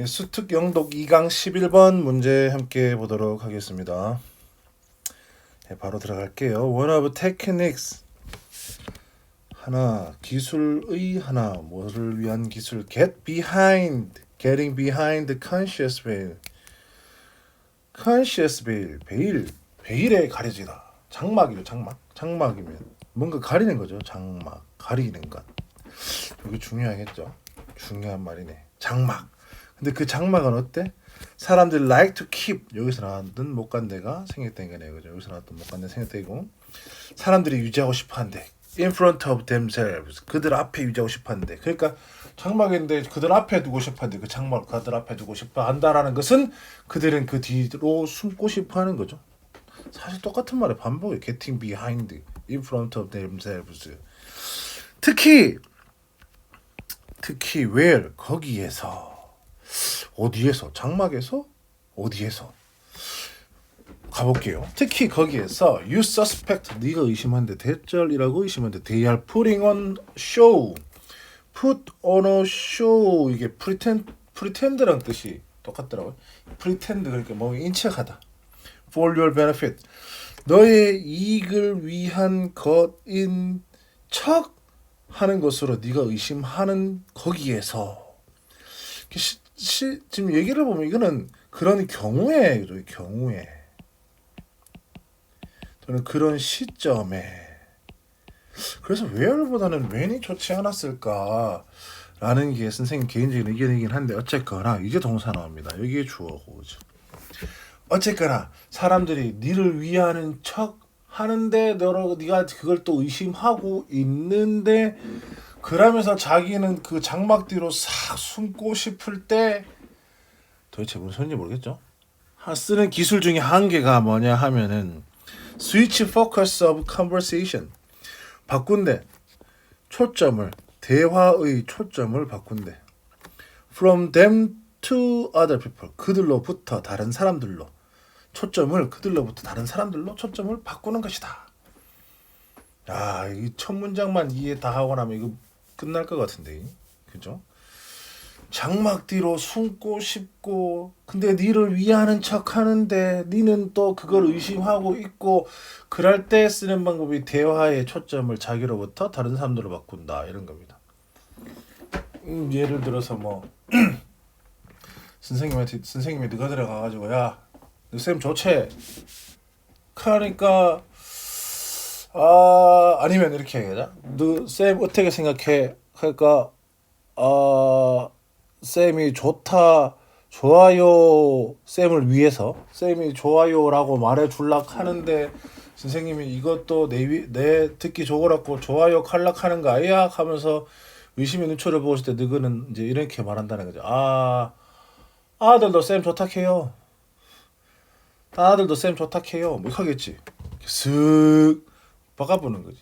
수특 영독 2강 11번 문제 함께 보도록 하겠습니다. 바로 들어갈게요. One of techniques 하나, 기술의 하나, 뭐를 위한 기술? getting behind conscious veil. conscious veil, 베일에 가려지다. 장막이죠, 장막이면 뭔가 가리는 거죠. 장막, 가리는 것. 이게 중요하겠죠. 중요한 말이네. 장막. 근데 그 장막은 어때? 사람들이 like to keep, 여기서 나왔던 못간대가 생겼다는 거네요. 그죠? 여기서 나왔던 못간대 생겼다고. 사람들이 유지하고 싶어한대. in front of themselves, 그들 앞에 유지하고 싶어한대. 그러니까 장막인데 그들 앞에 두고 싶어한대. 그 장막을 그들 앞에 두고 싶어 한다라는 것은 그들은 그 뒤로 숨고 싶어 하는 거죠. 사실 똑같은 말의 반복이에요. getting behind, in front of themselves. 특히 where, 거기에서, 어디에서, 장막에서, 어디에서 가볼게요. 특히 거기에서 you suspect, 네가 의심한데, 대절이라고 의심한데, they are putting on show, put on a show. 이게 pretend랑 뜻이 똑같더라고요. pretend, 그러니까 뭐 인척하다. for your benefit, 너의 이익을 위한 것인 척 하는 것으로 네가 의심하는 거기에서. 지금 얘기를 보면 이거는 그런 경우에 또는 그런 시점에, 그래서 where보다는 when이 좋지 않았을까 라는 게 선생님 개인적인 의견이긴 한데, 어쨌거나 이제 동사 나옵니다. 여기에 주어고, 그죠? 어쨌거나 사람들이 니를 위하는 척 하는데 네가 그걸 또 의심하고 있는데, 그러면서 자기는 그 장막 뒤로 싹 숨고 싶을 때, 도대체 무슨 소리인지 모르겠죠? 쓰는 기술 중에 한 개가 뭐냐 하면은 switch focus of conversation, 바꾼대. 초점을, 대화의 초점을 바꾼대. from them to other people, 그들로부터 다른 사람들로 초점을, 그들로부터 다른 사람들로 초점을 바꾸는 것이다. 야, 이 첫 문장만 이해 다 하고 나면 이거 끝날 것 같은데, 그죠? 장막 뒤로 숨고 싶고, 근데 니를 위하는 척 하는데 니는 또 그걸 의심하고 있고, 그럴 때 쓰는 방법이 대화의 초점을 자기로부터 다른 사람들로 바꾼다, 이런 겁니다. 예를 들어서 뭐 선생님이 누가 들어가가지고, 야, 너 쌤 좋지? 그러니까 아니면 이렇게 얘기하자. 너 쌤 어떻게 생각해? 그러니까 쌤이 좋다, 좋아요, 쌤을 위해서 쌤이 좋아요라고 말해줄락 하는데, 선생님이 이것도 내 듣기 좋으라고 좋아요 칼락하는 거 아니야? 하면서 의심의 눈초를 보실 때 너는 이제 이렇게 말한다는 거죠. 아들도 쌤 좋다 해요. 아들도 쌤 좋다 해요. 뭐 하겠지. 쓱 바꿔보는 거지.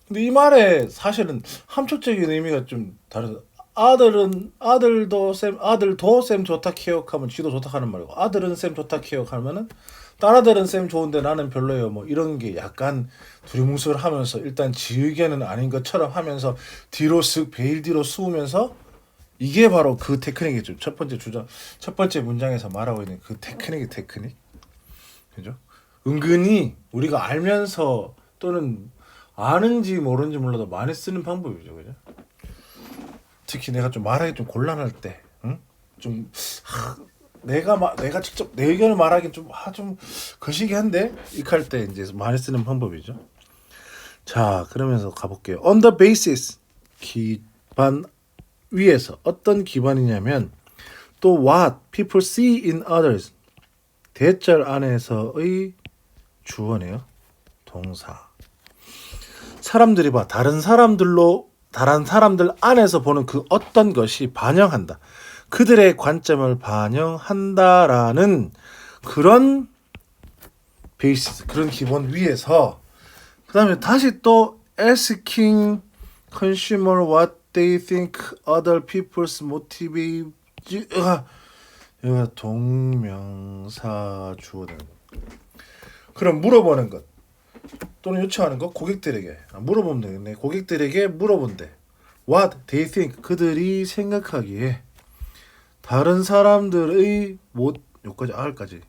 근데 이 말에 사실은 함축적인 의미가 좀 다르다. 아들도 쌤 좋다 기억하면 지도 좋다 하는 말이고, 아들은 쌤 좋다 기억하면은 딴 아들은 쌤 좋은데 나는 별로예요, 뭐 이런 게 약간 두리뭉술 하면서, 일단 지 의견은 아닌 것처럼 하면서 뒤로 쓱 베일 뒤로 쑤으면서, 이게 바로 그 테크닉이죠. 첫 번째 문장에서 말하고 있는 그 테크닉. 그죠? 은근히 우리가 알면서 또는 아는지 모르는지 몰라도 많이 쓰는 방법이죠, 그죠? 특히 내가 좀 말하기 좀 곤란할 때, 응? 좀 내가 직접 내 의견을 말하기 좀 거시기 한데, 이렇게 할 때 이제 많이 쓰는 방법이죠. 자, 그러면서 가볼게요. On the basis, 기반 위에서. 어떤 기반이냐면, 또 what people see in others, 대절 안에서의 주어네요. 동사. 사람들이 다른 사람들 안에서 보는 그 어떤 것이 반영한다, 그들의 관점을 반영한다라는 그런 베이스, 그런 기본 위에서, 그 다음에 다시 또 asking consumer what they think other people's motive, 동명사 주어는, 그럼 물어보는 것 또는 요청하는 것, 고객들에게 물어보면 되겠네. 고객들에게 물어본대. What they think, 그들이 생각하기에 다른 사람들의 못 여기까지 R까지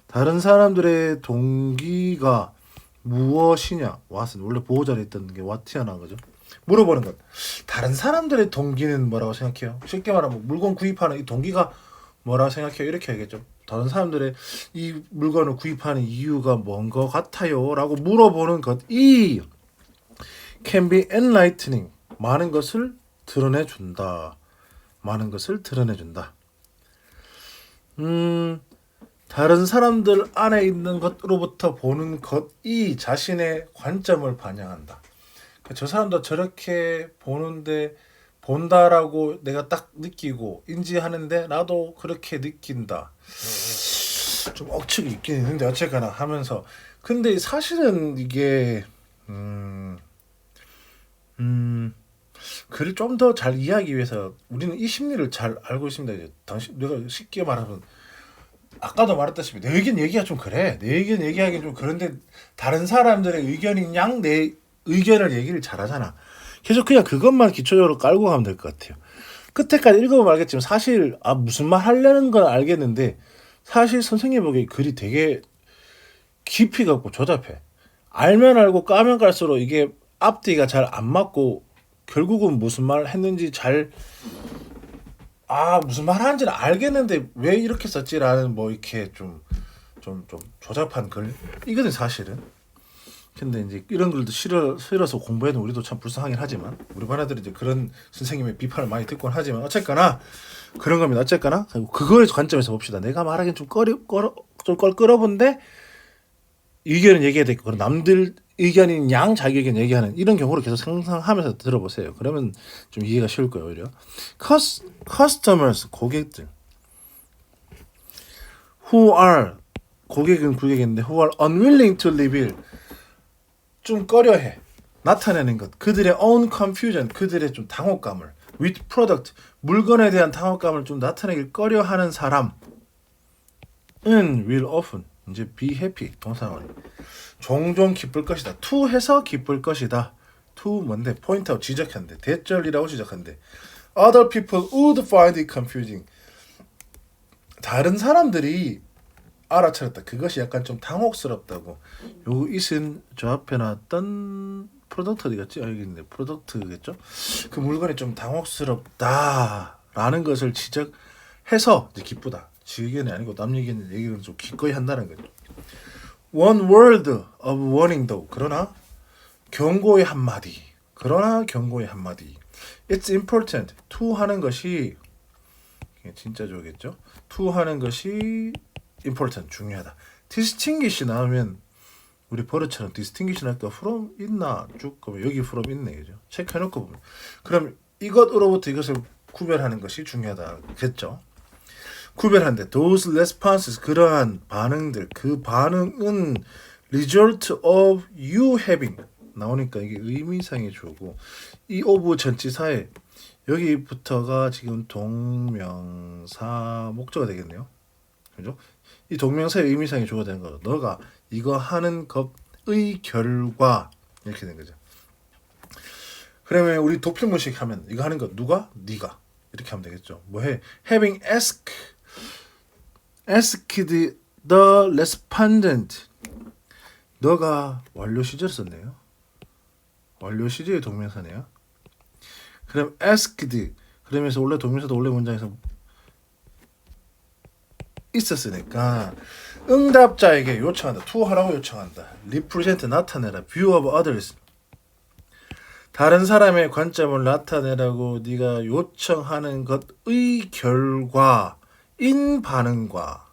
다른 사람들의 동기가 무엇이냐? 왓은 원래 보호자리에 있던 게 what 튀어나온 거죠. 물어보는 것. 다른 사람들의 동기는 뭐라고 생각해요? 쉽게 말하면 물건 구입하는 이 동기가 뭐라고 생각해요? 이렇게 하겠죠. 다른 사람들의 이 물건을 구입하는 이유가 뭔 것 같아요? 라고 물어보는 것이 can be enlightening. 많은 것을 드러내준다. 많은 것을 드러내준다. 다른 사람들 안에 있는 것으로부터 보는 것이 자신의 관점을 반영한다. 저 사람도 저렇게 보는데 본다라고 내가 딱 느끼고 인지하는데 나도 그렇게 느낀다. 좀 억측이 있긴 있는데 어쨌거나 하면서 근데 사실은 이게 글을 좀 더 잘 이해하기 위해서 우리는 이 심리를 잘 알고 있습니다. 이제 당신 내가 쉽게 말하면 아까도 말했다시피 내 의견 얘기가 좀 그래. 내 의견 얘기하기는 좀 그런데 다른 사람들의 의견인 양 내 의견을 얘기를 잘하잖아. 계속 그냥 그것만 기초적으로 깔고 가면 될 것 같아요. 끝에까지 읽어보면 알겠지만 사실 무슨 말 하려는 건 알겠는데 사실 선생님 보기에 글이 되게 깊이 갖고 조잡해. 알면 알고 까면 깔수록 이게 앞뒤가 잘 안 맞고 결국은 무슨 말 했는지 잘 무슨 말 하는지는 알겠는데 왜 이렇게 썼지라는 뭐 이렇게 좀 조잡한 글 이거는 사실은. 근데 이제 이런 글도 싫어서 공부해도 우리도 참 불쌍하긴 하지만 우리 반 애들이 이제 그런 선생님의 비판을 많이 듣곤 하지만 어쨌거나 그런 겁니다. 어쨌거나 그거의 관점에서 봅시다. 내가 말하기엔 좀 껄끄러운데 의견은 얘기해야 되고 그럼 남들 의견인 양 자기 의견 얘기하는 이런 경우를 계속 상상하면서 들어보세요. 그러면 좀 이해가 쉬울 거예요. 오히려 customers 고객들 who are 고객은 고객인데 who are unwilling to reveal 좀 꺼려해 나타내는 것 그들의 own confusion 그들의 좀 당혹감을 with product 물건에 대한 당혹감을 좀 나타내길 꺼려하는 사람은 will often 이제 be happy 동사원이 종종 기쁠 것이다. to 해서 기쁠 것이다. to 뭔데 포인트아웃 지적한대 대절이라고 지적한대. Other people would find it confusing. 다른 사람들이 알아차렸다. 그것이 약간 좀 당혹스럽다고. 요 it은 저 앞에 나왔던 프로덕트 어디갔지? 여기 있네. 프로덕트겠죠? 그 물건이 좀 당혹스럽다라는 것을 지적해서 이제 기쁘다. 지 의견이 아니고 남 얘기는 좀 기꺼이 한다는 거죠. One word of warning though. 그러나 경고의 한마디. It's important. to 하는 것이 진짜 좋겠죠. to 하는 것이 important. 중요하다. distinguish 나오면 우리 버릇처럼 distinguish 할까 from 있나 쭉 그러면 여기 from 있네 그죠. 체크해놓고 보면 그럼 이것으로부터 이것을 구별하는 것이 중요하다겠죠. 구별한데 those responses 그러한 반응들 그 반응은 result of you having 나오니까 이게 의미상의 주어고 이 of 전치사에 여기부터가 지금 동명사 목적어가 되겠네요. 그죠? 이 동명사의 의미상의 주어가 되는 거 너가 이거 하는 것의 결과 이렇게 된 거죠. 그러면 우리 도필문식 하면 이거 하는 것 누가? 네가 이렇게 하면 되겠죠. 뭐해? having asked the respondent 너가 완료 시절 썼네요. 완료 시제의 동명사네요. 그럼 asked 그러면서 원래 동명사도 원래 문장에서 있었으니까 응답자에게 요청한다. 투하라고 요청한다. represent 나타내라. view of others 다른 사람의 관점을 나타내라고 네가 요청하는 것의 결과인 반응과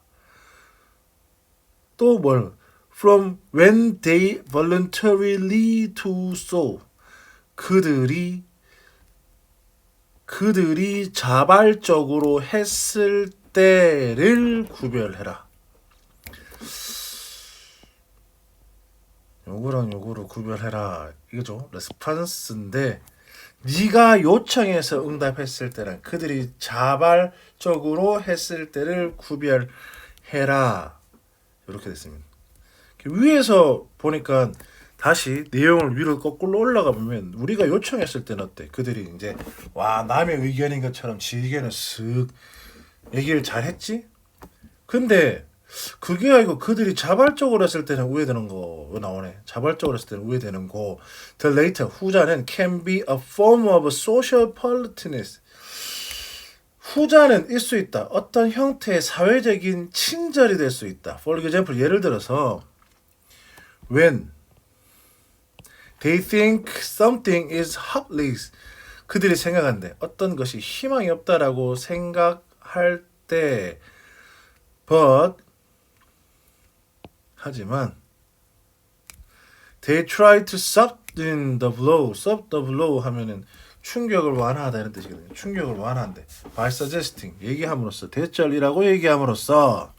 또 뭘 from when they voluntarily do so 그들이 자발적으로 했을 때를 구별해라. 요거랑 요거를 구별해라 이거죠. 레스폰스인데 네가 요청해서 응답했을 때랑 그들이 자발적으로 했을 때를 구별해라 이렇게 됐습니다. 위에서 보니까 다시 내용을 위로 거꾸로 올라가 보면 우리가 요청했을 때는 어때? 그들이 이제 와 남의 의견인 것처럼 지 의견을 쓱 얘기를 잘했지? 근데 그게 아니고 그들이 자발적으로 했을 때는 우회되는 거 나오네. 자발적으로 했을 때는 우회되는 거. The later 후자는 can be a form of social politeness. 후자는 일 수 있다. 어떤 형태의 사회적인 친절이 될 수 있다. For example, 예를 들어서 when they think something is hopeless. 그들이 생각한대. 어떤 것이 희망이 없다라고 생각할 때 but 하지만 they try to soften the blow. soft the blow 하면은 충격을 완화하다 이런 뜻이거든요. 충격을 완화한대. by suggesting 얘기함으로써 대절이라고 얘기함으로써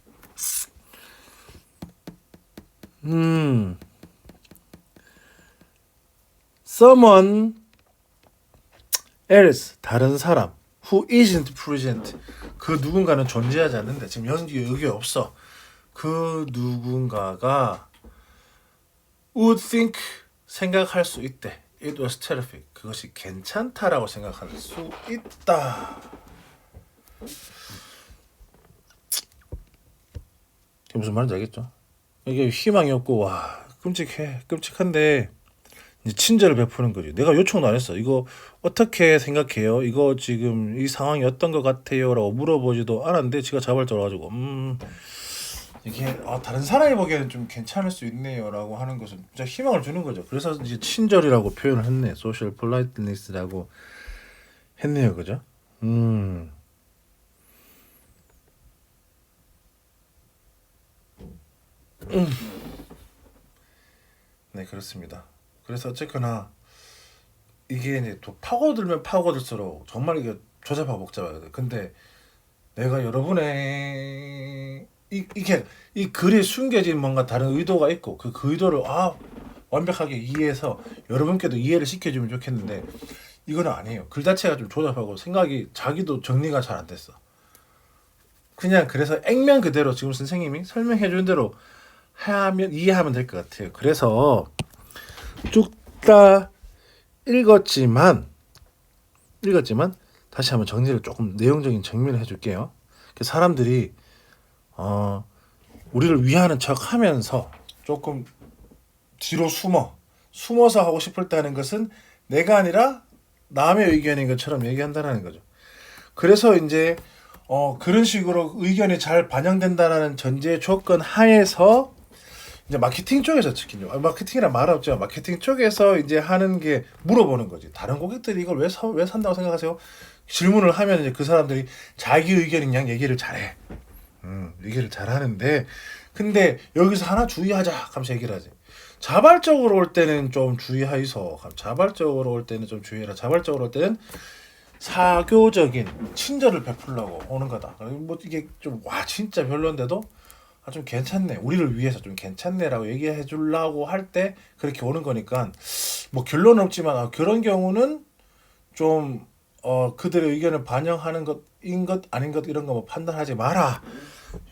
someone else 다른 사람 who isn't present 그 누군가는 존재하지 않는데 지금 여기 없어. 그 누군가가 would think 생각할 수 있대. It was terrific. 그것이 괜찮다라고 생각할 수 있다. 이게 무슨 말인지 알겠죠? 이게 희망이 없고 와 끔찍한데 이제 친절을 베푸는 거지. 내가 요청도 안 했어. 이거 어떻게 생각해요? 이거 지금 이 상황이 어떤 것 같아요?라고 물어보지도 않았는데 지가 자발적으로 가지고 이게 다른 사람이 보기에는 좀 괜찮을 수 있네요라고 하는 것은 진짜 희망을 주는 거죠. 그래서 이제 친절이라고 표현을 했네. social politeness라고 했네요, 그죠? 네, 그렇습니다. 그래서 어쨌거나 이게 이제 또 파고들면 파고들수록 정말 이게 조잡하고 복잡하거든. 근데 내가 여러분의 이게 이 글에 숨겨진 뭔가 다른 의도가 있고 그 의도를 완벽하게 이해해서 여러분께도 이해를 시켜주면 좋겠는데 이거는 아니에요. 글 자체가 좀 조잡하고 생각이 자기도 정리가 잘 안 됐어. 그냥 그래서 액면 그대로 지금 선생님이 설명해 준 대로 하면 이해하면 될 것 같아요. 그래서 쭉 다 읽었지만 다시 한번 정리를 조금 내용적인 정리를 해줄게요. 사람들이 우리를 위하는 척하면서 조금 뒤로 숨어서 하고 싶을 때 하는 것은 내가 아니라 남의 의견인 것처럼 얘기한다는 거죠. 그래서 이제 그런 식으로 의견이 잘 반영된다라는 전제 조건 하에서 이제 마케팅 쪽에서 특히요. 마케팅이란 말 없죠. 마케팅 쪽에서 이제 하는 게 물어보는 거지. 다른 고객들이 이걸 왜 산다고 생각하세요? 질문을 하면 이제 그 사람들이 자기 의견인 양 얘기를 잘해. 얘기를 잘하는데 근데 여기서 하나 주의하자 하면서 얘기를 하지. 자발적으로 올 때는 좀 주의하이소. 자발적으로 올 때는 좀 주의해라. 자발적으로 올 때는 사교적인 친절을 베풀려고 오는 거다. 뭐 이게 좀 진짜 별론데도 좀 괜찮네. 우리를 위해서 좀 괜찮네라고 얘기해 주려고 할 때 그렇게 오는 거니까 뭐 결론은 없지만 그런 경우는 좀 그들의 의견을 반영하는 것인 것 아닌 것 이런 거 뭐 판단하지 마라.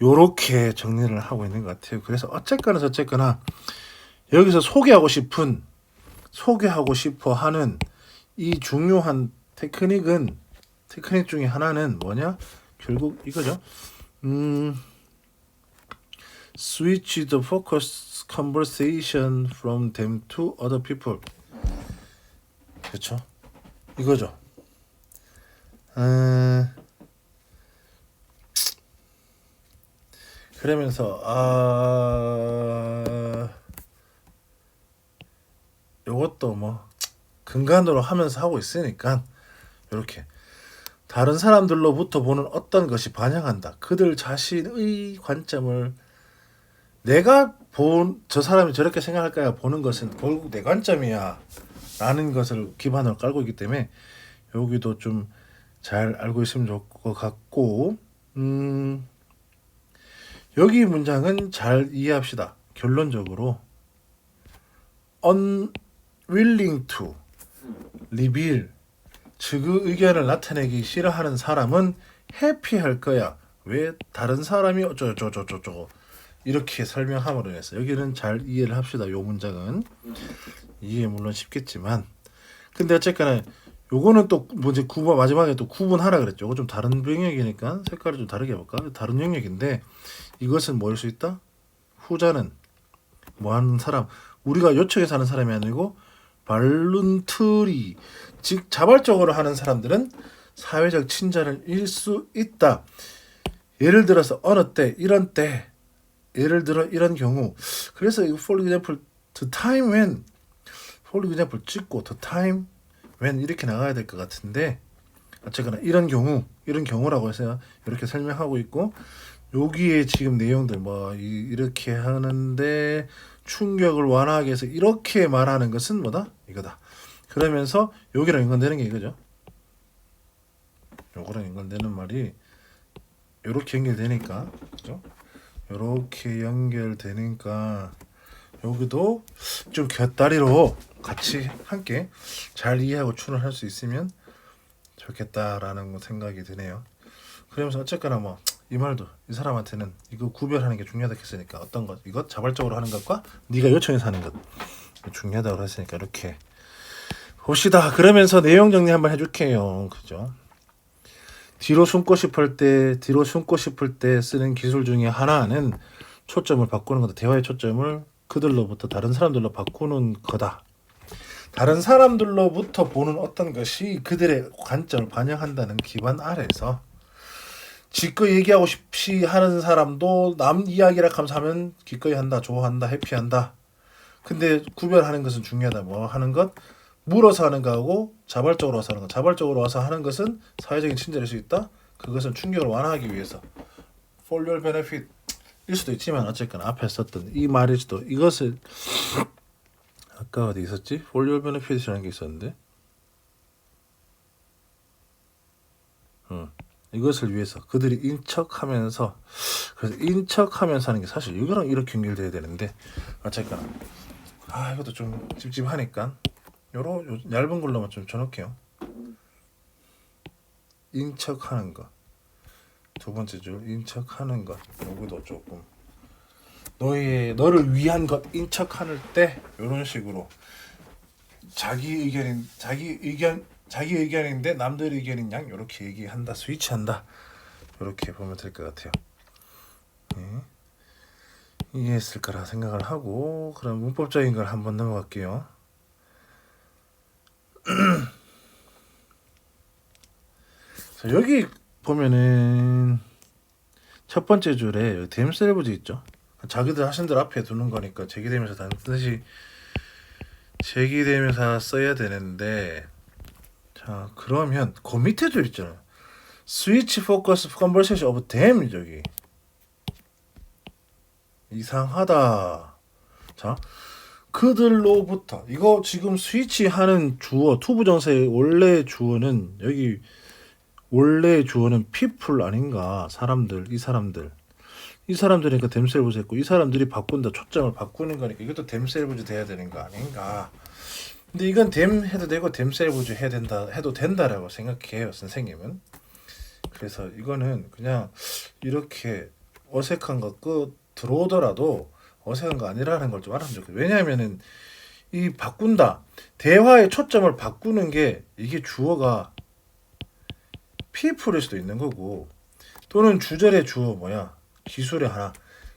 요렇게 정리를 하고 있는 것 같아요. 그래서 어쨌거나 여기서 소개하고 싶어 하는 이 중요한 테크닉 중에 하나는 뭐냐? 결국 이거죠. Switch the focus conversation from them to other people. 그렇죠? 이거죠. 그러면서 요것도 뭐 근간으로 하면서 하고 있으니까 이렇게 다른 사람들로부터 보는 어떤 것이 반영한다. 그들 자신의 관점을 내가 본 저 사람이 저렇게 생각할까요? 보는 것은 결국 내 관점이야 라는 것을 기반으로 깔고 있기 때문에 여기도 좀 잘 알고 있으면 좋을 것 같고 여기 문장은 잘 이해합시다. 결론적으로 unwilling to reveal 그 의견을 나타내기 싫어하는 사람은 해피할 거야. 왜 다른 사람이 어쩌고 이렇게 설명함으로 인해서 여기는 잘 이해를 합시다. 요 문장은 이해 물론 쉽겠지만 근데 어쨌거나 요거는 또 뭐지 구분 마지막에 또 구분하라 그랬죠. 이거 좀 다른 영역이니까 색깔을 좀 다르게 해볼까? 다른 영역인데 이것은 뭐일 수 있다? 후자는 뭐 하는 사람 우리가 요청에 사는 사람이 아니고 발룬트리 즉 자발적으로 하는 사람들은 사회적 친절을 잃을 수 있다. 예를 들어서 어느 때 이런 때 예를 들어 이런 경우 그래서 이거 for example the time when for example 찍고 the time when 이렇게 나가야 될 것 같은데 어쨌거나 이런 경우라고 해서 이렇게 설명하고 있고 여기에 지금 내용들 뭐 이렇게 하는데 충격을 완화하기 위해서 이렇게 말하는 것은 뭐다? 이거다. 그러면서 여기랑 연관되는 게 이거죠. 요거랑 연관되는 말이 요렇게 연결되니까 그죠? 요렇게 연결되니까 여기도 좀 곁다리로 같이 함께 잘 이해하고 추론할 수 있으면 좋겠다라는 생각이 드네요. 그러면서 어쨌거나 뭐 이 말도 이 사람한테는 이거 구별하는 게 중요하다고 했으니까 어떤 것 이것 자발적으로 하는 것과 네가 요청해서 하는 것 중요하다고 했으니까 이렇게 봅시다. 그러면서 내용 정리 한번 해줄게요. 그죠? 뒤로 숨고 싶을 때 쓰는 기술 중에 하나는 초점을 바꾸는 거다. 대화의 초점을 그들로부터 다른 사람들로 바꾸는 거다. 다른 사람들로부터 보는 어떤 것이 그들의 관점을 반영한다는 기반 아래서 기꺼이 얘기하고 싶이 하는 사람도 남 이야기라 하면 기꺼이 한다, 좋아한다, 해피한다. 근데 구별하는 것은 중요하다. 뭐 하는 것? 물어서 하는 거하고 자발적으로 와서 하는 것. 자발적으로 와서 하는 것은 사회적인 친절일 수 있다. 그것은 충격을 완화하기 위해서 for your benefit 일 수도 있지만 어쨌거나 앞에 썼던 이 말일 수도 이것을 아까 어디 있었지? for your benefit이라는 게 있었는데 이것을 위해서 그들이 인척하면서 그래서 인척하면서 하는 게 사실 이거랑 이렇게 연결돼야 되는데 어쨌거나 이것도 좀 찝찝하니까 요런 얇은 걸로만 좀 쳐놓을게요. 인척하는 거 두 번째 줄 인척하는 것 요거도 조금 너를 위한 것 인척하는 때 요런 식으로 자기 의견인데 남들 의견인 양 이렇게 얘기한다 스위치한다 이렇게 보면 될 것 같아요. 네. 이해했을 거라 생각을 하고 그럼 문법적인 걸 한번 넘어갈게요. 자, 여기 보면은 첫 번째 줄에 댐셀브즈 있죠. 자기들 하신 대로 앞에 두는 거니까 제기되면서 단뜻이 제기되면서 써야 되는데 자 그러면 그 밑에 줄 있잖아요. 스위치 포커스 컨버세이션 오브 댐 저기 이상하다. 자 그들로부터 이거 지금 스위치하는 주어 투부정사의 원래 주어는 여기 원래 주어는 people 아닌가 사람들 이 사람들이니까 댐셀브즈 했고 이 사람들이 바꾼다 초점을 바꾸는 거니까 이것도 댐셀브즈 돼야 되는 거 아닌가. 근데 이건 댐 해도 되고 댐셀브즈 해야 된다 해도 된다라고 생각해요 선생님은. 그래서 이거는 그냥 이렇게 어색한 거 들어오더라도 어색한 거 아니라는 걸 좀 알았으면 좋겠어요. 왜냐하면은 이 바꾼다 대화의 초점을 바꾸는 게 이게 주어가 people일 수도 있는 거고 또는 주절의 주어 뭐야 기술의 하나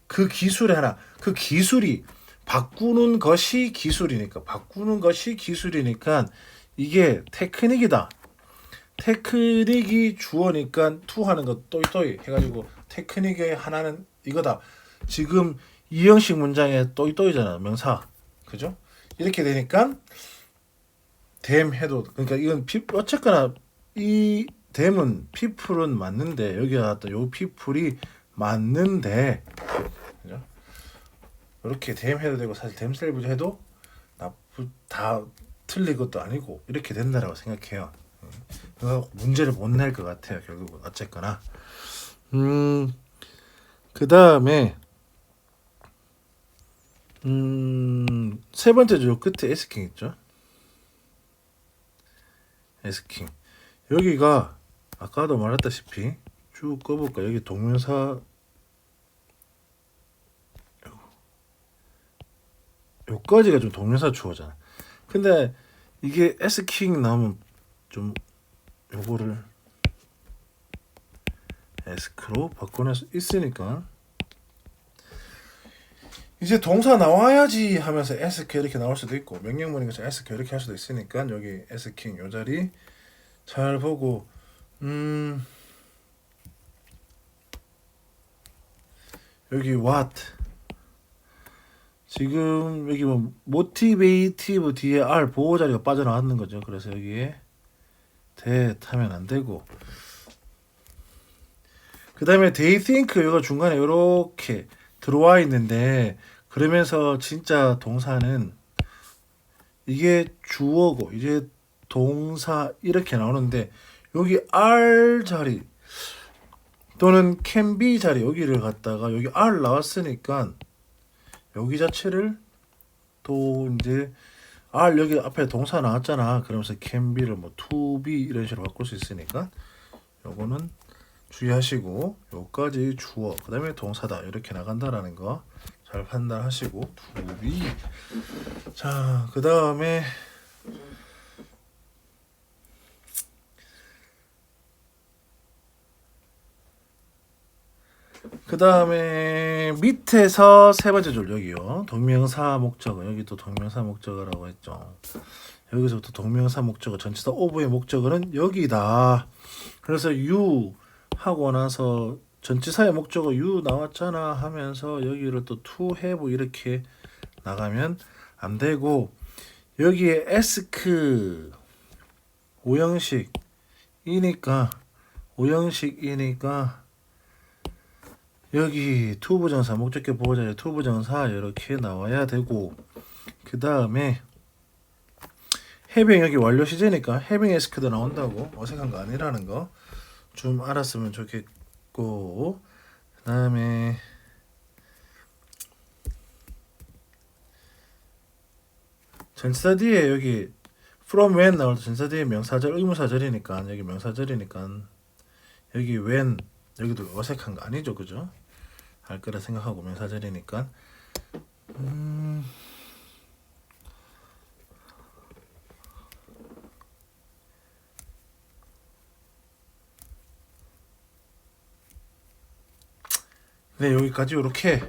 그 기술이 바꾸는 것이 기술이니까 이게 테크닉이다. 테크닉이 주어니까 투 하는 거 또이또이 해가지고 테크닉의 하나는 이거다. 지금 이형식 문장에 또이또이잖아 명사 그죠? 이렇게 되니까 댐 해도 그러니까 이건 어쨌거나 이 댐은 people은 맞는데 여기 나왔던 요 people이 맞는데 그죠? 이렇게 댐 해도 되고 사실 댐셀브즈 해도 다 틀린 것도 아니고 이렇게 된다라고 생각해요. 문제를 못 낼 것 같아요. 결국은 어쨌거나 그 다음에 세 번째 줄 끝에 에스킹 있죠. 에스킹 여기가 아까도 말했다시피 쭉 꺼볼까 여기 동명사 요까지가 좀 동명사 주어잖아. 근데 이게 에스킹 나오면 좀 요거를 ask로 바꿔낼 수 있으니까 이제 동사 나와야지 하면서 ask 이렇게 나올 수도 있고 명령문이니까 ask 이렇게 할 수도 있으니까 여기 asking 요 자리 잘 보고 여기 what 지금 여기 뭐 motivative 뒤에 r 보호 자리가 빠져나왔는 거죠. 그래서 여기에 that 하면 안 되고 그 다음에 they think 이거 중간에 이렇게 들어와 있는데 그러면서 진짜 동사는 이게 주어고 이제 동사 이렇게 나오는데 여기 r 자리 또는 can be 자리 여기를 갖다가 여기 r 나왔으니까 여기 자체를 또 이제 r 여기 앞에 동사 나왔잖아. 그러면서 can be를 뭐 to be 이런 식으로 바꿀 수 있으니까 요거는 주의하시고 요까지 주어 그 다음에 동사다 이렇게 나간다라는 거 잘 판단하시고 to be 자 그 다음에 밑에서 세 번째 줄 여기요. 동명사 목적어 여기 또 동명사 목적어라고 했죠. 여기서부터 동명사 목적어 전치사 of의 목적어는 여기다. 그래서 you 하고 나서 전치사의 목적어 you 나왔잖아 하면서 여기를 또 to have 이렇게 나가면 안 되고 여기에 ask 오형식이니까 여기 to 부정사 목적격 보호자의 to 부정사 이렇게 나와야 되고 그 다음에 having 여기 완료 시제니까 having ask도 나온다고 어색한 거 아니라는 거 좀 알았으면 좋겠고 그 다음에 전치사 뒤에 여기 from when 나올 때 전치사 뒤에 명사절 의무사절이니까 여기 명사절이니까 여기 when 여기도 어색한 거 아니죠 그죠? 할 거라 생각하고 명사절이니까 네 여기까지 이렇게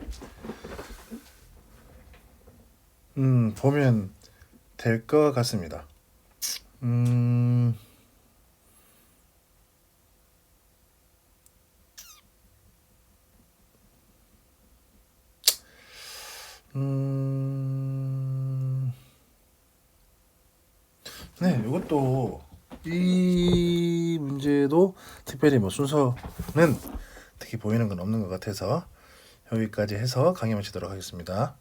보면 될 것 같습니다. 네, 이것도 이 문제도 특별히 뭐 순서는 특히 보이는 건 없는 것 같아서 여기까지 해서 강의 마치도록 하겠습니다.